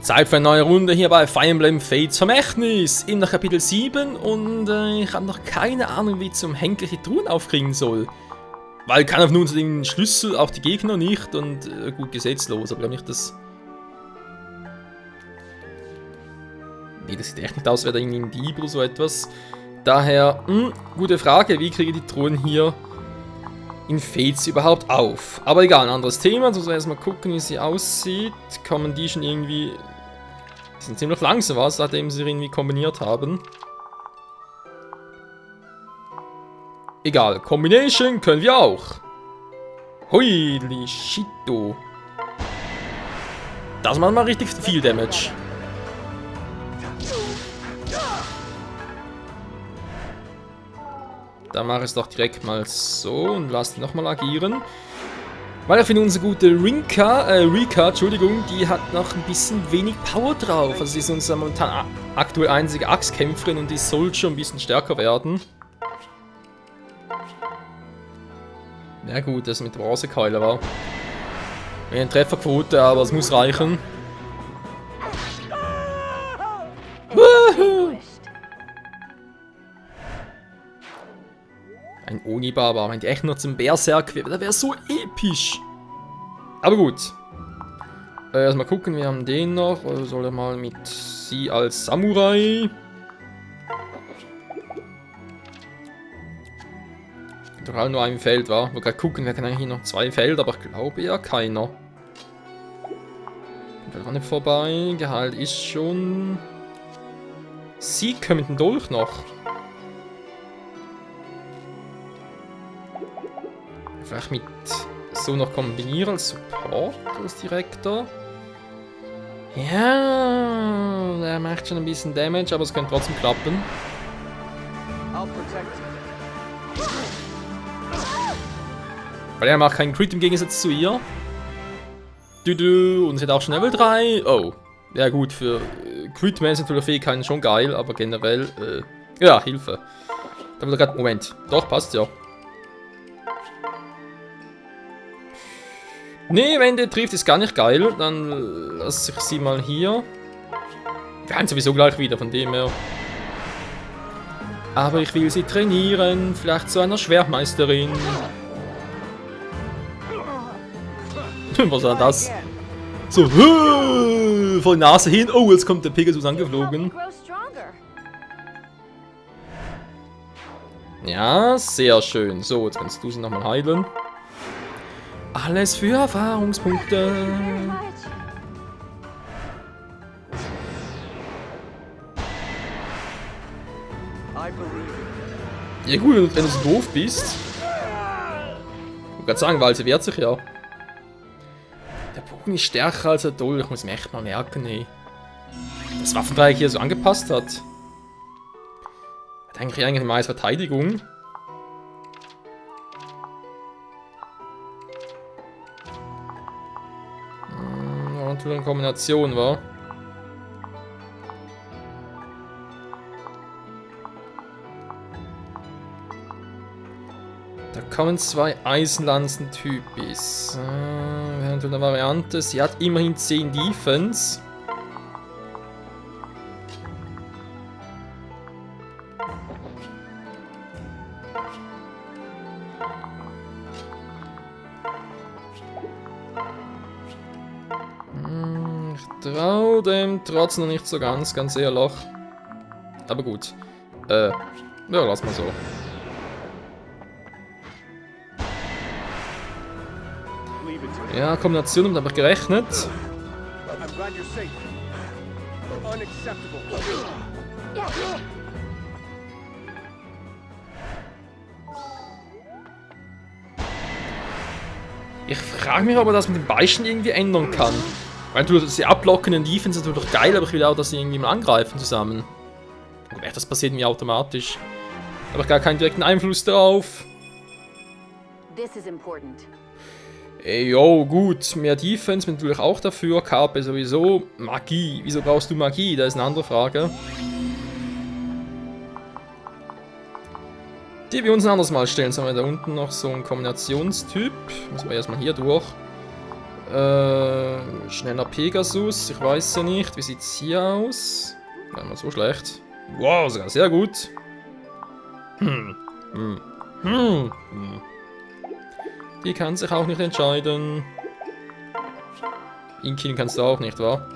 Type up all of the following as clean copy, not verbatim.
Zeit für eine neue Runde hier bei Fire Emblem Fates Vermächtnis in der Kapitel 7 und ich habe noch keine Ahnung, wie ich zum Henker die Truhen aufkriegen soll. Weil keiner von uns den Schlüssel, auch die Gegner nicht und gut gesetzlos, aber ich glaube nicht, dass... Nee, das sieht echt nicht aus, wäre da irgendwie ein Dieb oder so etwas. Daher, gute Frage, wie kriege ich die Truhen hier in Fates überhaupt auf? Aber egal, ein anderes Thema, also erstmal gucken, wie sie aussieht. Kommen die schon irgendwie... Die sind ziemlich langsam aus, nachdem sie irgendwie kombiniert haben. Egal, Combination können wir auch. Holy shito. Das macht mal richtig viel Damage. Dann mache ich es doch direkt mal so und lasse ihn nochmal agieren. Weil ich finde, unsere gute Rika, Entschuldigung, die hat noch ein bisschen wenig Power drauf. Also sie ist unsere momentan aktuell einzige Axtkämpferin und die soll schon ein bisschen stärker werden. Ja gut, das mit der Bronzekeule war. Eine Trefferquote, aber es muss reichen. Ein Oni-Barbar, wenn die echt noch zum Berserk wäre, das wäre so episch. Aber gut. Erstmal gucken, wir haben den noch. Oder soll er mal mit sie als Samurai? Doch halt nur ein Feld, war. Wir gerade gucken, wer kann eigentlich hier noch 2 Felder, aber ich glaube ja keiner. Kommt auch nicht vorbei. Gehalt ist schon. Sie können mit dem Dolch noch. Vielleicht mit so noch kombinieren als Support als Direktor. Ja, der macht schon ein bisschen Damage, aber es könnte trotzdem klappen. Weil er macht keinen Crit im Gegensatz zu ihr. Und sie hat auch schon Level 3. Oh, ja gut, für Crit-mäßige Fähigkeiten schon geil, aber generell, ja, Hilfe. Da wird gerade, Moment, doch, passt ja. Nee, wenn der trifft, ist gar nicht geil. Dann lasse ich sie mal hier. Wir haben sowieso gleich wieder, von dem her. Aber ich will sie trainieren. Vielleicht zu einer Schwertmeisterin. Was war das? So, von der Nase hin. Oh, jetzt kommt der Pegasus angeflogen. Ja, sehr schön. So, jetzt kannst du sie nochmal heilen. Alles für Erfahrungspunkte. Ja gut, wenn du so doof bist. Ich wollte gerade sagen, weil sie wehrt sich ja. Der Bogen ist stärker als der Dolch. Ich muss mir echt mal merken, ey. Das Waffendreieck hier so angepasst hat. Hat eigentlich eine meiste Verteidigung. Eine Kombination war. Da kommen 2 Eisenlanzen-Typis. Eine Variante. Sie hat immerhin 10 Defense. Trau dem trotzdem noch nicht so ganz ehrlich. Aber gut. Ja, lass mal so. Ja, Kombination, damit habe ich gerechnet. Ich frage mich, ob man das mit den Beichten irgendwie ändern kann. Weil du sie ablocken in Defense ist natürlich doch geil, aber ich will auch, dass sie irgendwie mal angreifen zusammen. Aber das passiert mir automatisch. Da habe ich gar keinen direkten Einfluss darauf. Ey, yo, gut. Mehr Defense bin natürlich auch dafür. KP sowieso. Magie. Wieso brauchst du Magie? Das ist eine andere Frage. Die wir uns ein anderes Mal stellen. Sollen wir da unten noch so einen Kombinationstyp? Müssen wir erstmal hier durch. Schneller Pegasus, ich weiß ja nicht. Wie sieht es hier aus? Gar nicht mal so schlecht. Wow, sogar sehr gut. Die kann sich auch nicht entscheiden. Ihn killen kannst du auch nicht, wahr?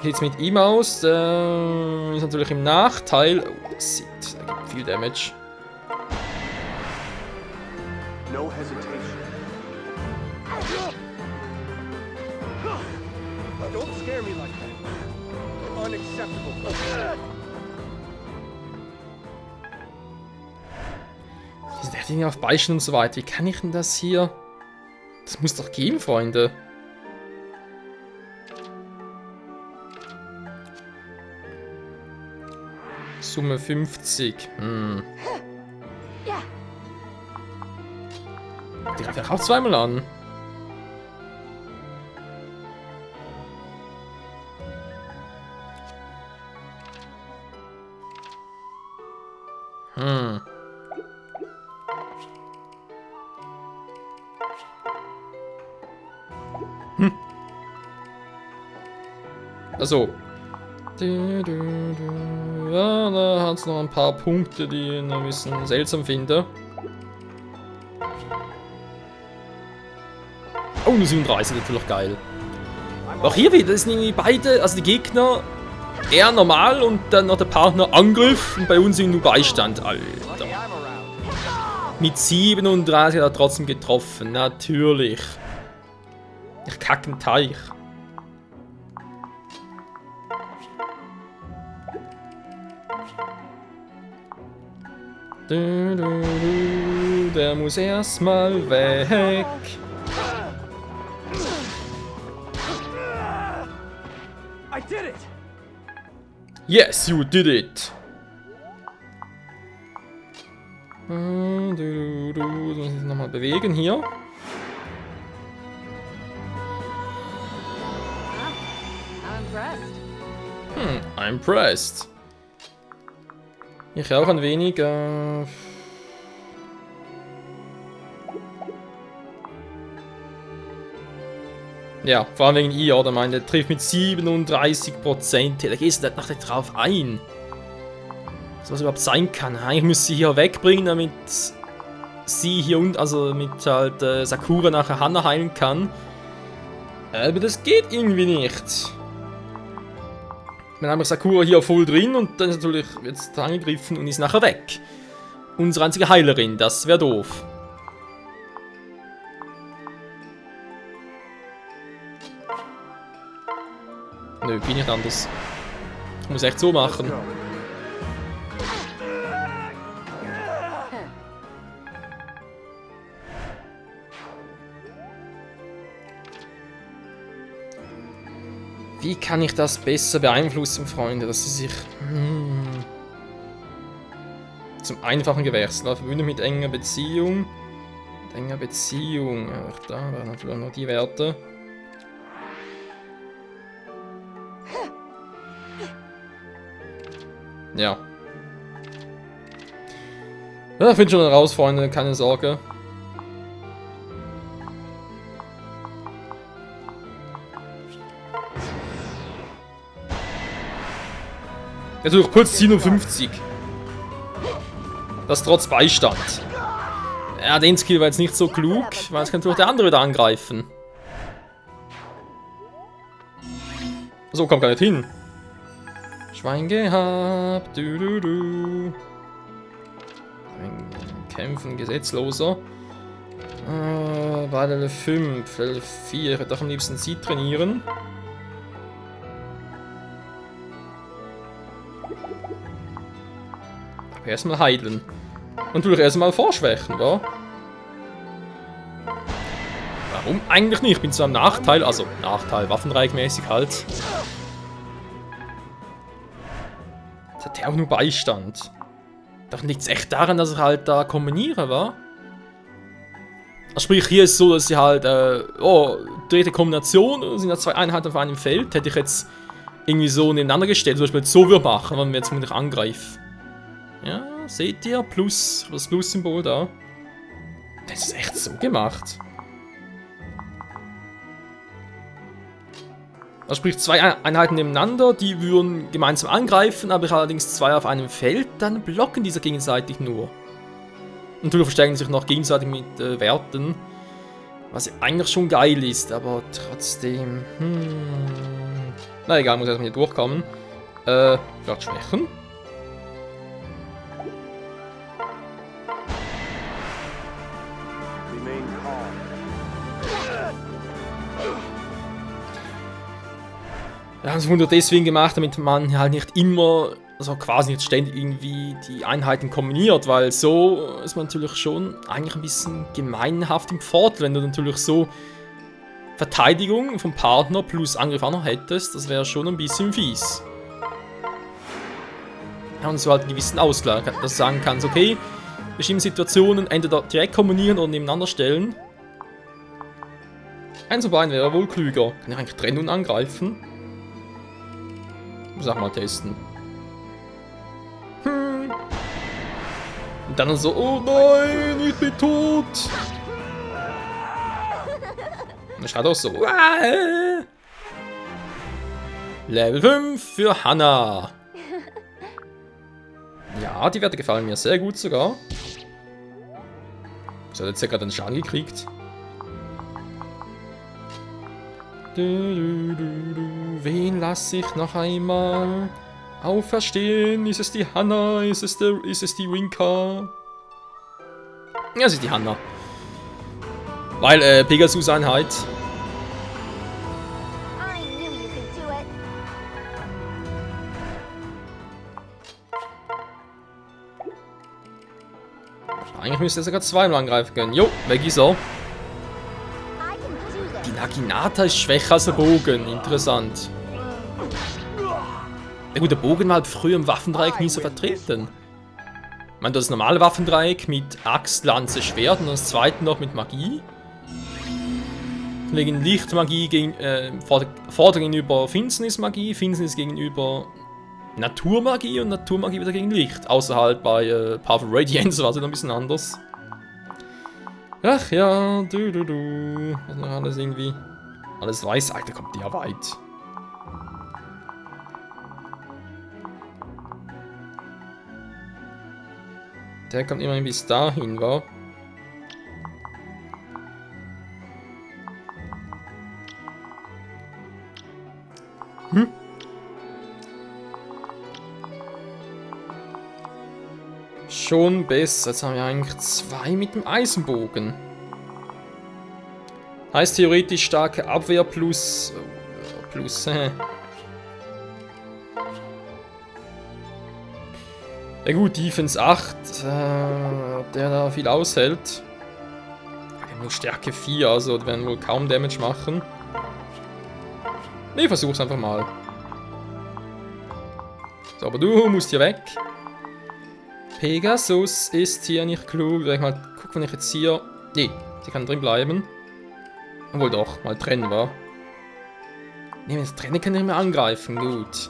Wie sieht es mit ihm aus? Ist natürlich im Nachteil. Oh, das gibt viel Damage. No hesitation. Don't scare me like that. Unacceptable. Die sind echt irgendwie auf Beichten und so weiter. Wie kann ich denn das hier? Das muss doch gehen, Freunde. Summe 50. Die greift ja auch zweimal an. Also. Ja, da hat es noch ein paar Punkte, die ich noch ein bisschen seltsam finde. Oh, nur 37, natürlich geil. Auch hier wieder, sind irgendwie beide, also die Gegner eher normal und dann noch der Partner Angriff und bei uns sind nur Beistand, Alter. Mit 37 hat er trotzdem getroffen, natürlich. Ich kacke einen Teich. Der muss erstmal weg. I did it! Yes, you did it. Du muss ich nochmal bewegen hier. I'm impressed. Ich auch ein wenig. Ja, vor allem wegen ihr, oder? Meine, der trifft mit 37%. Da gehst du nicht drauf ein. Was überhaupt sein kann. Eigentlich müsste sie hier wegbringen, damit sie hier und also mit halt Sakura nachher Hana heilen kann. Aber das geht irgendwie nicht. Dann haben wir Sakura hier voll drin und dann ist natürlich jetzt angegriffen und ist nachher weg. Unsere einzige Heilerin, das wäre doof. Nö, bin nicht anders. Ich muss echt so machen. Wie kann ich das besser beeinflussen, Freunde, dass sie sich zum Einfachen gewechselt. Verbündet mit enger Beziehung. Mit enger Beziehung. Ach, da waren natürlich noch die Werte. Ja. Ja, finde schon raus, Freunde, keine Sorge. Natürlich Puls 57. Das trotz Beistand. Ja, den Skill war jetzt nicht so klug, weil es kann natürlich der andere wieder angreifen. So, kommt gar nicht hin. Schwein gehabt. Kämpfen, Gesetzloser. Bei Level 5, Level 4. Ich würde doch am liebsten sie trainieren. Erstmal heilen. Und natürlich erstmal vorschwächen, wa? Warum eigentlich nicht? Ich bin zwar im Nachteil, also Nachteil, waffenreichmäßig halt. Jetzt hat er auch nur Beistand. Doch liegt es echt daran, dass ich halt da kombiniere, wa? Also sprich, hier ist es so, dass sie halt, dritte Kombination, sind ja zwei Einheiten auf einem Feld. Hätte ich jetzt irgendwie so nebeneinander gestellt, zum Beispiel jetzt so würde machen, wenn wir jetzt mit angreifen. Ja, seht ihr? Plus, das Plus-Symbol da. Das ist echt so gemacht. Also sprich 2 Einheiten nebeneinander, die würden gemeinsam angreifen, aber allerdings 2 auf einem Feld, dann blocken diese gegenseitig nur. Und natürlich verstärken sich noch gegenseitig mit Werten, was eigentlich schon geil ist, aber trotzdem... Na egal, muss erstmal hier durchkommen. Vielleicht schwächen. Wir haben es nur deswegen gemacht, damit man halt nicht immer, also quasi nicht ständig irgendwie die Einheiten kombiniert, weil so ist man natürlich schon eigentlich ein bisschen gemeinhaft im Vorteil, wenn du natürlich so Verteidigung vom Partner plus Angriff auch noch hättest, das wäre schon ein bisschen fies. Ja, und so halt einen gewissen Ausgleich, dass du sagen kannst, okay, bestimmte Situationen entweder direkt kombinieren oder nebeneinander stellen. Eins von beiden wäre wohl klüger. Kann ich eigentlich trennen und angreifen? Muss auch mal testen. Und dann so, oh nein, ich bin tot. Und dann schreit auch so, Level 5 für Hannah. Ja, die Werte gefallen mir sehr gut sogar. Sie hat jetzt ja gerade einen Schaden gekriegt. Wen lasse ich noch einmal auferstehen? Ist es die Hannah? Ist es die Winka? Ja, es ist die Hannah. Weil, Pegasus-Einheit. Eigentlich müsste er sogar zweimal angreifen können. Jo, weg ist er. Die Naginata ist schwächer als der Bogen. Interessant. Ja gut, der Bogen war halt früher im Waffendreieck nie so vertreten. Ich meine, das normale Waffendreieck mit Axt, Lanze, Schwert und das zweite noch mit Magie. Wegen Lichtmagie Vorder gegenüber Finsternismagie, Finsternis gegenüber Naturmagie und Naturmagie wieder gegen Licht. Außer halt bei Powerful Radiance war es noch ein bisschen anders. Ach ja, was noch alles irgendwie. Alles weiß, Alter, kommt der weit. Der kommt immerhin bis dahin, wa? Schon besser. Jetzt haben wir eigentlich 2 mit dem Eisenbogen. Heißt theoretisch starke Abwehr plus... Ja gut, Defense 8. Ob der da viel aushält. Wir haben nur Stärke 4, also die werden wohl kaum Damage machen. Ne, versuch's einfach mal. So, aber du musst hier weg. Pegasus ist hier nicht klug. Soll ich mal gucken, wenn ich jetzt hier... Ne, sie kann drin bleiben. Obwohl doch, mal trennen war. Ne, wenn es trennen kann ich nicht mehr angreifen. Gut.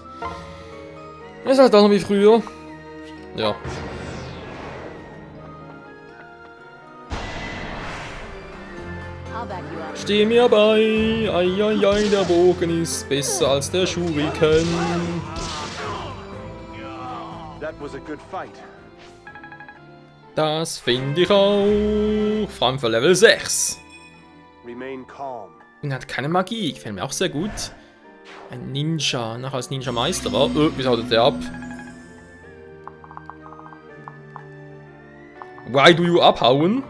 Das ist halt auch noch wie früher. Ja. Steh mir bei. Eieiei, der Bogen ist besser als der Shuriken. Das finde ich auch. Vor allem für Level 6. Und hat keine Magie. Gefällt mir auch sehr gut. Ein Ninja. Nachher als Ninja-Meister war. Wieso haut der ab? Why do you abhauen?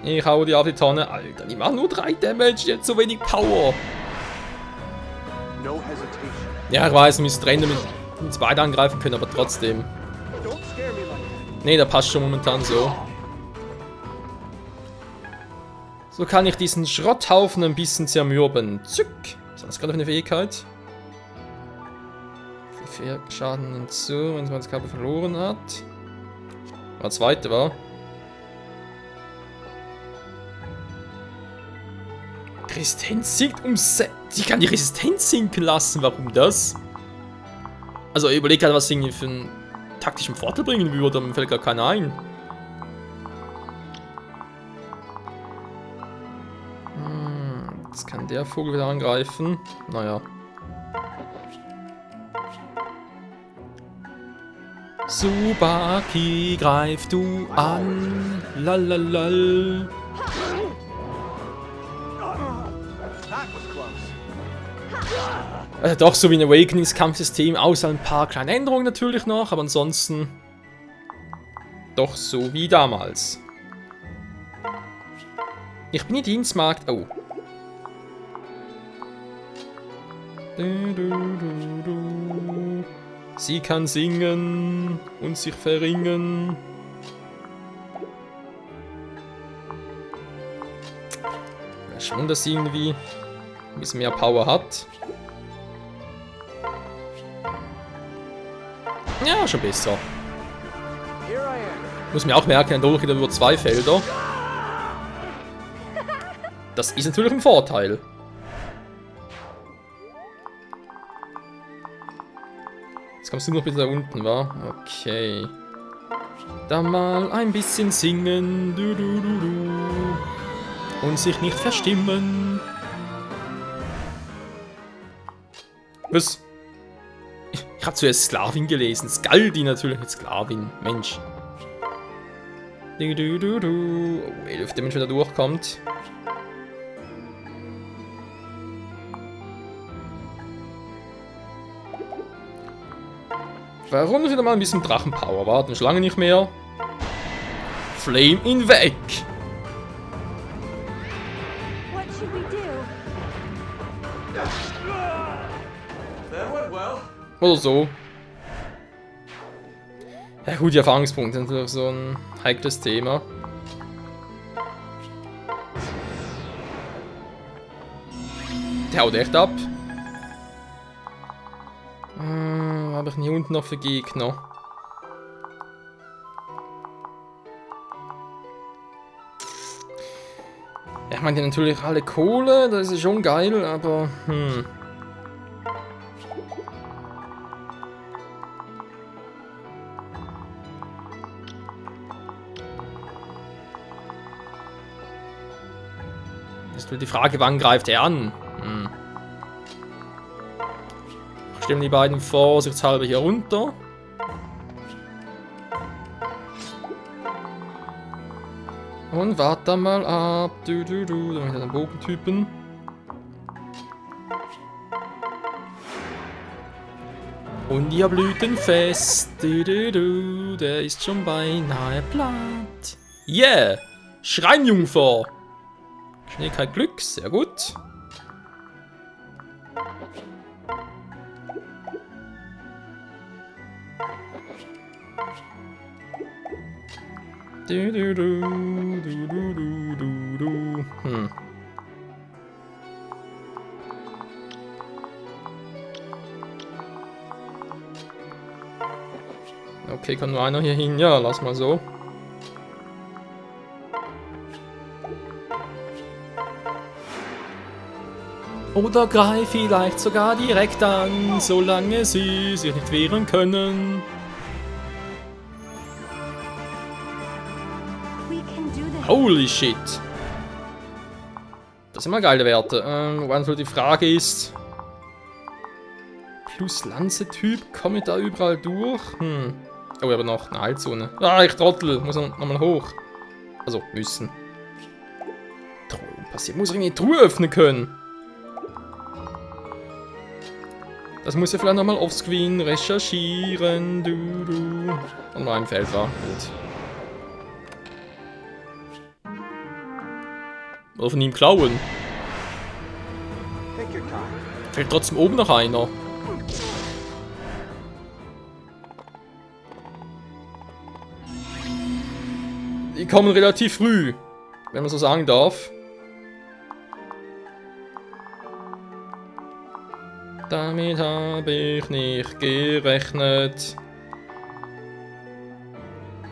Ich hau dir auf die Tonne. Alter, die machen nur 3 Damage. Die hat so wenig Power. Ja, ich weiß, wir müssen trennen, damit wir uns beide angreifen können, aber trotzdem. Ne, der passt schon momentan so. So kann ich diesen Schrotthaufen ein bisschen zermürben. Zück. Was ist das gerade für eine Fähigkeit? 4 Schaden hinzu, wenn man das Kabel verloren hat. Der zweite war. Resistenz sinkt um 6. Die kann die Resistenz sinken lassen. Warum das? Also überleg halt, was irgendwie für einen taktischen Vorteil bringen würde. Mir fällt gar keiner ein. Jetzt kann der Vogel wieder angreifen. Naja. Tsubaki, greif du an. Lalalal. That was close. Also doch so wie ein Awakenings-Kampfsystem, außer ein paar kleine Änderungen natürlich noch, aber ansonsten doch so wie damals. Ich bin in Dienstmarkt. Oh. Sie kann singen und sich verringen. Wäre schon, dass sie irgendwie ein bisschen mehr Power hat. Ja, schon besser. Here I am. Muss mir auch merken, ein Dolch hat über 2 Felder. Das ist natürlich ein Vorteil. Jetzt kommst du noch bitte da unten, wa? Okay. Da mal ein bisschen singen. Du, du, du, du. Und sich nicht verstimmen. Was? Ich habe zuerst Sklavin gelesen. Skaldi natürlich nicht Sklavin. Mensch. Du, du, du, du. Oh, ey, auf den Mensch wieder durchkommt. Warum nicht wieder mal ein bisschen Drachenpower? Warten, schon lange nicht mehr. Flame ihn weg! What should we do? That went well. Oder so. Ja gut, die Erfahrungspunkte sind natürlich so ein heikles Thema. Der haut echt ab. Was habe ich denn hier unten noch für Gegner? Ja, ich meine, die haben natürlich alle Kohle, das ist schon geil, aber ist nur die Frage, wann greift er an? Stellen die beiden vorsichtshalber hier runter. Und warte mal ab. Du, du, du. Da haben wir den Bogentypen. Und ihr Blütenfest. Du, du, du. Der ist schon beinahe platt. Yeah! Schreinjungfer! Schnee kein Glück. Sehr gut. Du, du, du, du, du, du, du, du. Okay, kann nur einer hier hin. Ja, lass mal so. Oder greif vielleicht sogar direkt an, solange sie sich nicht wehren können. We can do this. Holy shit. Das sind mal geile Werte. Wobei natürlich die Frage ist... Plus Lanze-Typ, komme ich da überall durch? Oh, aber noch eine Heilzone. Ah, ich trottel. Muss nochmal hoch. Also, müssen. Truhe passiert. Muss ich irgendwie die Truhe öffnen können. Das muss ja vielleicht nochmal offscreen recherchieren. Du, du. Und noch ein Feld war. Gut. Oder von ihm klauen. Take your time. Fällt trotzdem oben noch einer. Die kommen relativ früh, wenn man so sagen darf. Damit habe ich nicht gerechnet.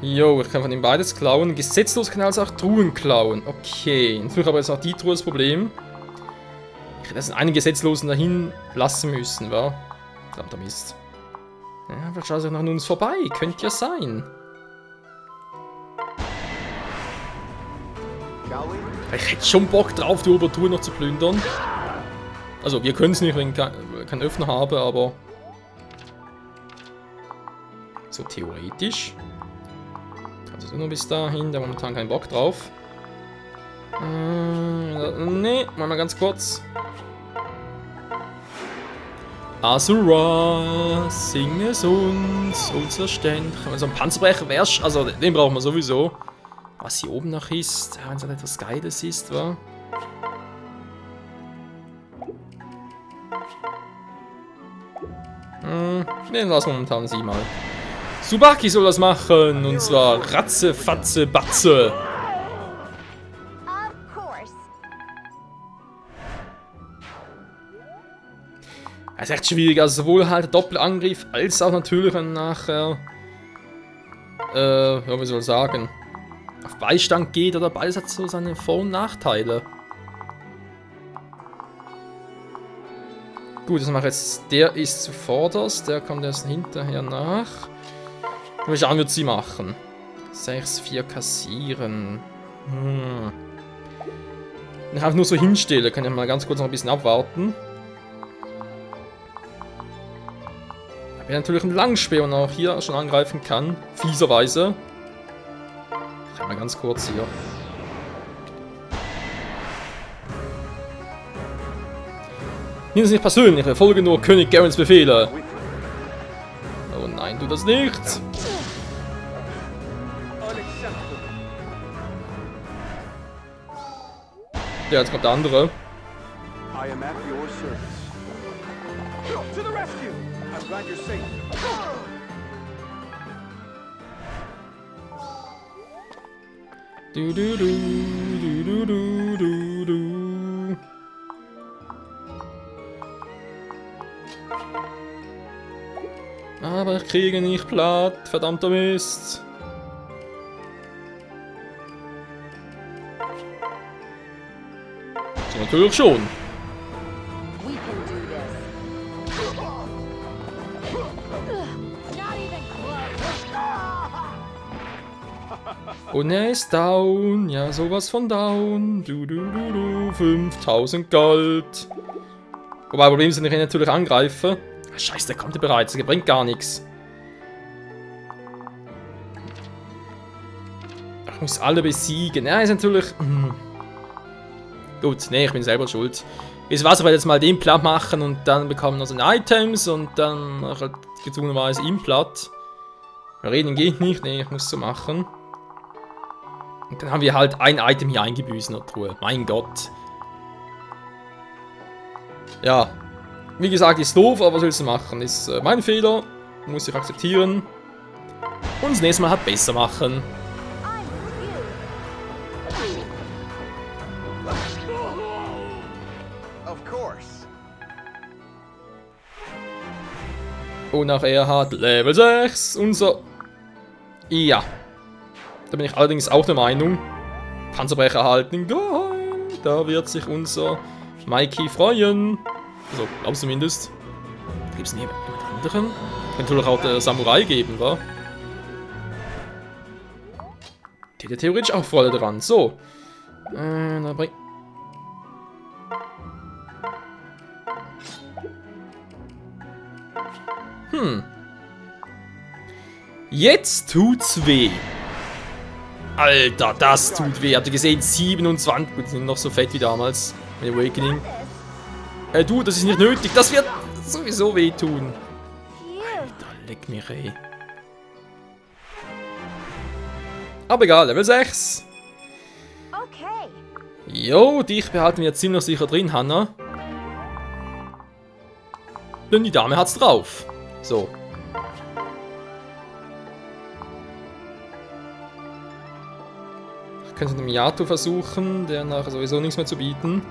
Jo, ich kann von ihm beides klauen. Gesetzlos kann er also auch Truhen klauen. Okay, natürlich aber jetzt auch die Truhe das Problem. Ich hätte jetzt einen Gesetzlosen dahin lassen müssen, wa? Verdammter Mist. Ja, vielleicht schaut er noch an uns vorbei. Könnte ja sein. shall we? Ich hätte schon Bock drauf, die Obertour noch zu plündern. Also, wir können es nicht, wenn ich keinen Öffner habe, aber... So theoretisch. Also nur bis dahin, da momentan keinen Bock drauf. Nee, machen wir ganz kurz. Asura, sing es uns, unser Ständchen. Also ein Panzerbrecher wär's, also den brauchen wir sowieso. Was hier oben noch ist, wenn es halt etwas Geiles ist, wa? Den lassen wir momentan sie mal. Tsubaki soll das machen, und zwar Ratze, Fatze, Batze. Of course. Das ist echt schwierig, also sowohl halt der Doppelangriff, als auch natürlich dann nachher, ja, wie soll ich sagen, auf Beistand geht, oder beides hat so seine Vor- und Nachteile. Gut, das mache ich jetzt, der ist zuvorderst, der kommt erst hinterher nach. Mal schauen, wird sie machen. 6-4 kassieren. Wenn ich einfach nur so hinstelle, kann ich mal ganz kurz noch ein bisschen abwarten. Ich habe natürlich einen Langspeer und auch hier schon angreifen kann. Fieserweise. Ich habe mal ganz kurz hier. Nimm es nicht persönlich, ich folge nur König Garens Befehle. Oh nein, tu das nicht. Unacceptable. Ja, jetzt kommt der andere. I am at your service. To the rescue! I'm glad you're safe. Du, du, du, du, du, du, du, du. Aber ich kriege nicht platt, verdammter Mist. So, natürlich schon. We can do this. Not even close. Und er ist down. Ja, sowas von down. Du, du, du, du. 5000 Gold. Wobei, Problem ist, wenn ich ihn natürlich angreife. Ah, Scheiße, der kommt ja bereits. Der bringt gar nichts. Ich muss alle besiegen. Ja, ist natürlich... Gut, nee, ich bin selber schuld. Ist was, ich werde jetzt mal den platt machen und dann bekommen wir so Items und dann mache ich halt gezwungenerweise ihn platt. Reden geht nicht, nee, ich muss so machen. Und dann haben wir halt ein Item hier eingebüßt in der Truhe. Mein Gott. Ja. Wie gesagt, ist doof, aber was willst du machen? Ist mein Fehler. Muss ich akzeptieren. Und das nächste Mal halt besser machen. Of course. Und auch er hat Level 6. Unser... Ja. Da bin ich allerdings auch der Meinung. Panzerbrecher erhalten. Geheim. Da wird sich unser Mikey freuen. Also, glaub zumindest. Gibt es jemand anderen? Könnte doch auch der Samurai geben, wa? Der hätte theoretisch auch Freude dran. So. Da bringt... Jetzt tut's weh. Alter, das tut weh. Habt ihr gesehen? 27. Gut, die sind noch so fett wie damals. Bei Awakening. Du, das ist nicht nötig. Das wird sowieso wehtun. Alter, leck mich, ey. Aber egal, Level 6. Okay. Jo, dich behalten wir ziemlich sicher drin, Hannah. Denn die Dame hat's drauf. So. Ich könnte den Miyato versuchen, der nachher sowieso nichts mehr zu bieten.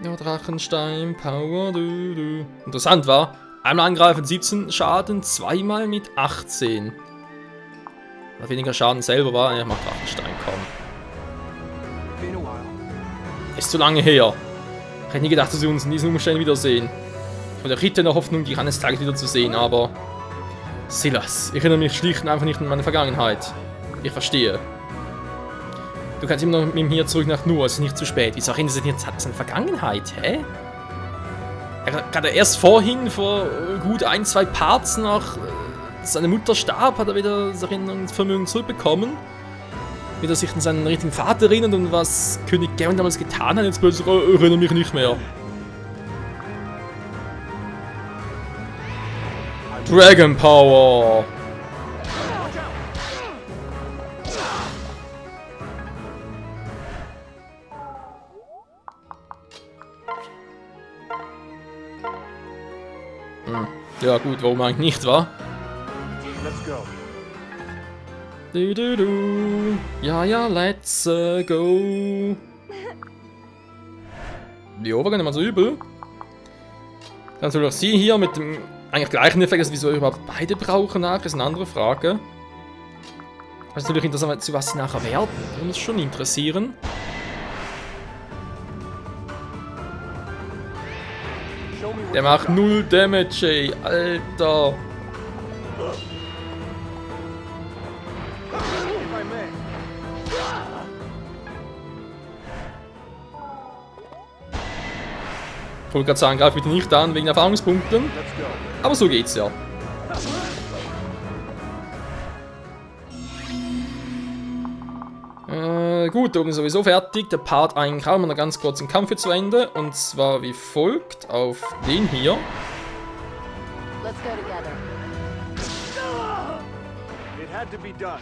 Ja, Drachenstein, Power, du, du. Interessant war, einmal angreifen 17 Schaden, zweimal mit 18. Weil weniger Schaden selber war, ja, macht Drachenstein, komm. Been a while. Ist zu lange her. Ich hätte nie gedacht, dass wir uns in diesen Umständen wiedersehen. Von der Ritter in der Hoffnung, dich eines Tages wieder zu sehen, aber... Silas, ich erinnere mich schlicht und einfach nicht an meine Vergangenheit. Ich verstehe. Du kannst immer noch mit ihm hier zurück nach Nur, es ist nicht zu spät. Wieso erinnert er sich jetzt an seine Vergangenheit, hä? Er hat gerade erst vorhin, vor gut 1-2 Parts nach seine Mutter starb, hat er wieder das Erinnerungsvermögen zurückbekommen. Wieder sich an seinen richtigen Vater erinnert und was König Garen damals getan hat, jetzt plötzlich erinnere mich nicht mehr. Dragon Power! Ja gut, warum eigentlich nicht, wa? Let's go. Du. Ja, ja, let's go. Die war gar nicht mal so übel. Dann soll auch sie hier mit dem eigentlich gleichen Effekt, also wieso überhaupt beide brauchen nachher, ist eine andere Frage. Also natürlich interessant, zu was sie nachher werden. Das muss schon interessieren. Der macht 0 Damage, ey, Alter. Ich wollte gerade sagen, greif bitte nicht an wegen Erfahrungspunkten. Aber so geht's ja. Gut, da oben ist sowieso fertig. Der Part eigentlich haben wir noch ganz kurz den Kampf zu Ende. Und zwar wie folgt auf den hier. Let's go together. It had to be done.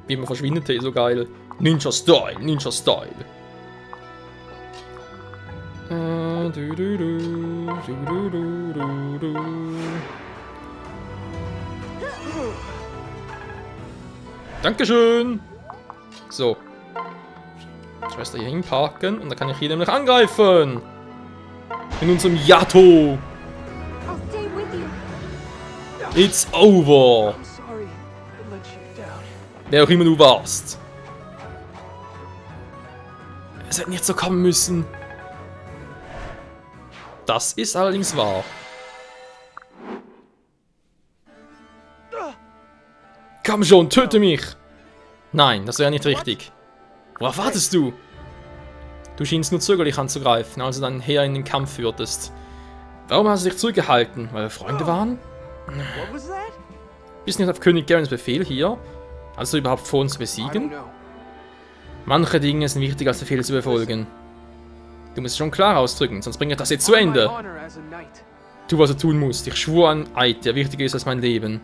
Wie man verschwindet, hey, so geil. Ninja Style, Ninja Style. Dankeschön! So. Schwester hier hinparken und dann kann ich hier nämlich angreifen! In unserem Yato! I'll stay with you. It's over! I'm sorry I let you down. Wer auch immer du warst. Es hätte nicht so kommen müssen. Das ist allerdings wahr. Komm schon, töte mich! Nein, das wäre nicht richtig. Worauf wartest du? Du schienst nur zögerlich anzugreifen, als du dein Heer in den Kampf führtest. Warum hast du dich zurückgehalten? Weil wir Freunde waren? What was that? Bist nicht auf König Garens Befehl hier? Hast du überhaupt vor, uns zu I don't besiegen? know. Manche Dinge sind wichtiger als Befehle zu befolgen. Du musst es schon klar ausdrücken, sonst bringe ich das jetzt zu Ende. My honor as a knight. Tu, was du tun musst. Ich schwur an Eid, der wichtiger ist als mein Leben.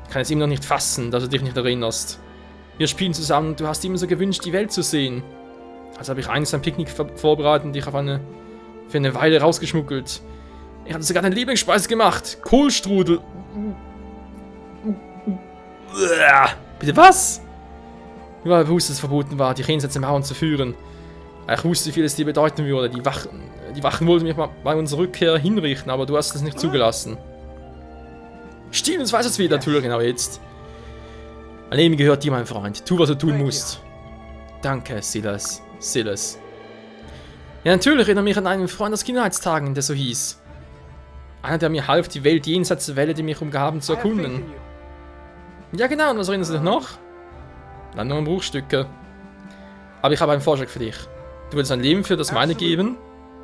Ich kann es immer noch nicht fassen, dass du dich nicht erinnerst. Wir spielen zusammen und du hast immer so gewünscht, die Welt zu sehen. Also habe ich eines ein Picknick vorbereitet und dich für eine Weile rausgeschmuggelt. Ich hatte sogar deine Lieblingsspeise gemacht. Kohlstrudel. Bitte was? Ja, ich wusste, dass es verboten war, dich jenseits der Mauern zu führen. Ich wusste, wie viel es dir bedeuten würde. Die Wachen wollten mich bei unserer Rückkehr hinrichten, aber du hast es nicht zugelassen. Stimmt, das weiß es wieder, natürlich, genau jetzt. Mein Leben gehört dir, mein Freund. Tu, was du tun musst. Danke, Silas. Silas. Ja, natürlich erinnere mich an einen Freund aus Kindheitstagen, der so hieß. Einer, der mir half, die Welt jenseits der Welle, die mich umgaben, zu I have faith erkunden. in you. Ja, genau, und was erinnerst du dich noch? Dann nur an Bruchstücke. Aber ich habe einen Vorschlag für dich. Du willst ein Leben für das meine geben?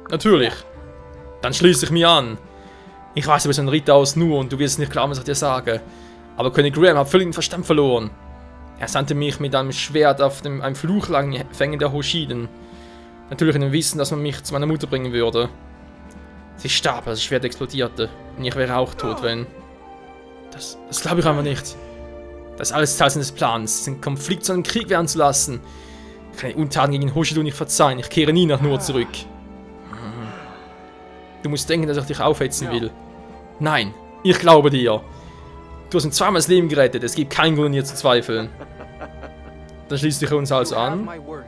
Natürlich. Dann schließe ich mich an. Ich weiß, du bist ein Ritter aus Nur und du wirst nicht glauben, was ich dir sage. Aber König Graham hat völlig den Verstand verloren. Er sandte mich mit einem Schwert auf einem Fluch lang in die Fänge der Hoshiden. Natürlich in dem Wissen, dass man mich zu meiner Mutter bringen würde. Sie starb, als das Schwert explodierte. Und ich wäre auch tot, wenn... Das glaube ich einfach nicht. Das ist alles Teil seines Plans, den Konflikt zu einem Krieg werden zu lassen. Ich kann die Untaten gegen Hoshido nicht verzeihen. Ich kehre nie nach Nur zurück. Du musst denken, dass ich dich aufhetzen will. Nein, ich glaube dir. Du hast ihm zweimal das Leben gerettet. Es gibt keinen Grund, an dir zu zweifeln. Dann schließt dich uns also You have an. my word.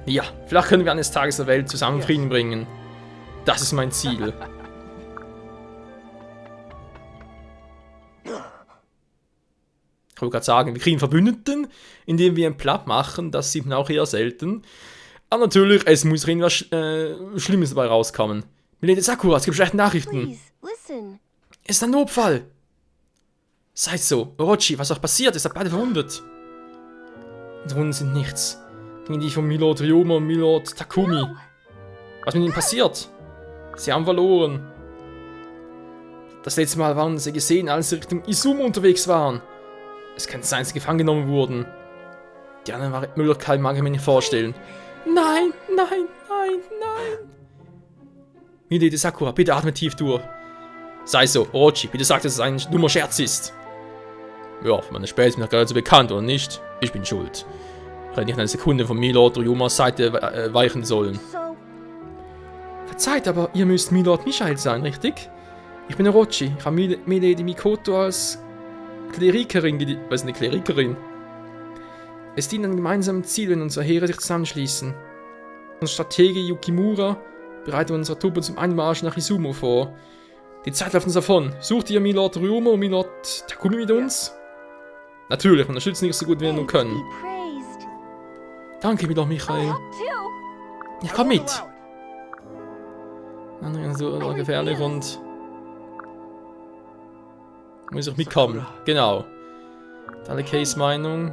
Ja, vielleicht können wir eines Tages der Welt zusammen Frieden bringen. Das ist mein Ziel. Ich wollte gerade sagen, wir kriegen Verbündeten, indem wir einen Platt machen. Das sieht man auch eher selten. Aber natürlich, es muss irgendwas Schlimmes dabei rauskommen. Milady Sakura, es gibt schlechte Nachrichten. Please, listen. Es ist ein Notfall. Seid so. Orochi, was auch passiert? Ihr seid beide verwundet. Die Wunden sind nichts. Gegen die von Milord Ryoma und Milord Takumi. Was mit ihnen passiert? Sie haben verloren. Das letzte Mal waren sie gesehen, als sie Richtung Izumo unterwegs waren. Es kann sein, dass sie gefangen genommen wurden. Die anderen Möglichkeiten mag ich mir nicht vorstellen. Nein, nein, nein, nein. Milady Sakura, bitte atme tief durch. Sei so, Orochi, bitte sag, dass es ein dummer Scherz ist. Ja, für meine Späße ist mir gerade so bekannt, oder nicht? Ich bin schuld. Ich hätte nicht eine Sekunde von Milord Ryomas Seite weichen sollen. So, Verzeiht, aber ihr müsst Milord Michael sein, richtig? Ich bin Orochi. Ich habe Milady Mikoto als Klerikerin Was ist eine Klerikerin? Es dient einem gemeinsamen Ziel, wenn unsere Heere sich zusammenschließen. Unser Stratege Yukimura bereitet unsere Truppe zum Einmarsch nach Izumo vor. Die Zeit läuft uns davon. Sucht ihr Milord Ryoma und Milord Takumi mit uns? Natürlich, wir unterstützen dich so gut wie wir nur können. be praised. Danke, Milord Michael. Help too. Ich komm mit. Allow it. Andere so gefährlich und... Muss ich mitkommen. Genau. Alle Case Meinung.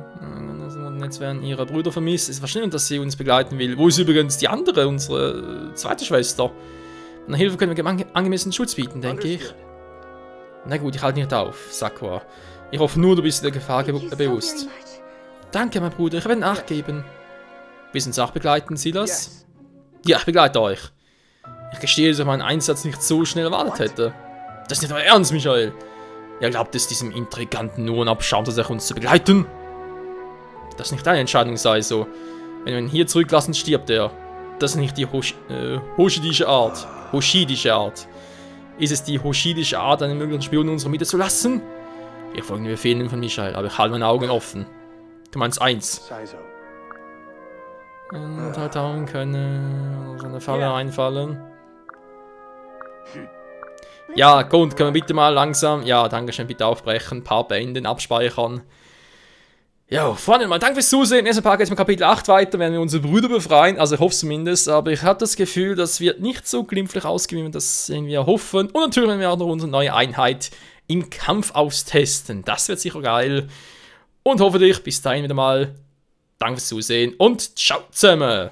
Jetzt werden ihre Brüder vermisst. Es ist wahrscheinlich, dass sie uns begleiten will. Wo ist übrigens die andere, unsere zweite Schwester? Nach Hilfe können wir angemessenen Schutz bieten, denke ich. Understood. Na gut, ich halte nicht auf, Sakura. Ich hoffe nur, du bist der Gefahr Thank you so bewusst. very much. Danke, mein Bruder, ich werde nachgeben. Wissen Sie auch, begleiten Sie das? Yes. Ja, ich begleite euch. Ich gestehe, dass ich meinen Einsatz nicht so schnell erwartet hätte. Das ist nicht euer Ernst, Michael. Ihr glaubt es diesem Intriganten nur ein Abschaum, dass er uns zu begleiten? Das nicht deine Entscheidung sei so. Wenn wir ihn hier zurücklassen, stirbt er. Das ist nicht die hoshidische Art. Hoshidische Art. Ist es die hoshidische Art, einen möglichen Spion in unserer Mitte zu lassen? Wir folgen den Befehlen von Michael, aber ich halte meine Augen offen. Du meinst eins. Saizo. Und halt hauen können, oder so eine Falle einfallen. Ja, gut, können wir bitte mal langsam, ja, danke schön, bitte aufbrechen, Part beenden, abspeichern. Ja, vorne mal, danke fürs Zusehen. Nächsten Part geht es mit Kapitel 8 weiter, werden wir unsere Brüder befreien, also ich hoffe es zumindest, aber ich habe das Gefühl, das wird nicht so glimpflich ausgehen, wie wir das irgendwie hoffen. Und natürlich werden wir auch noch unsere neue Einheit im Kampf austesten, das wird sicher geil. Und hoffentlich bis dahin wieder mal, danke fürs Zusehen und ciao zusammen!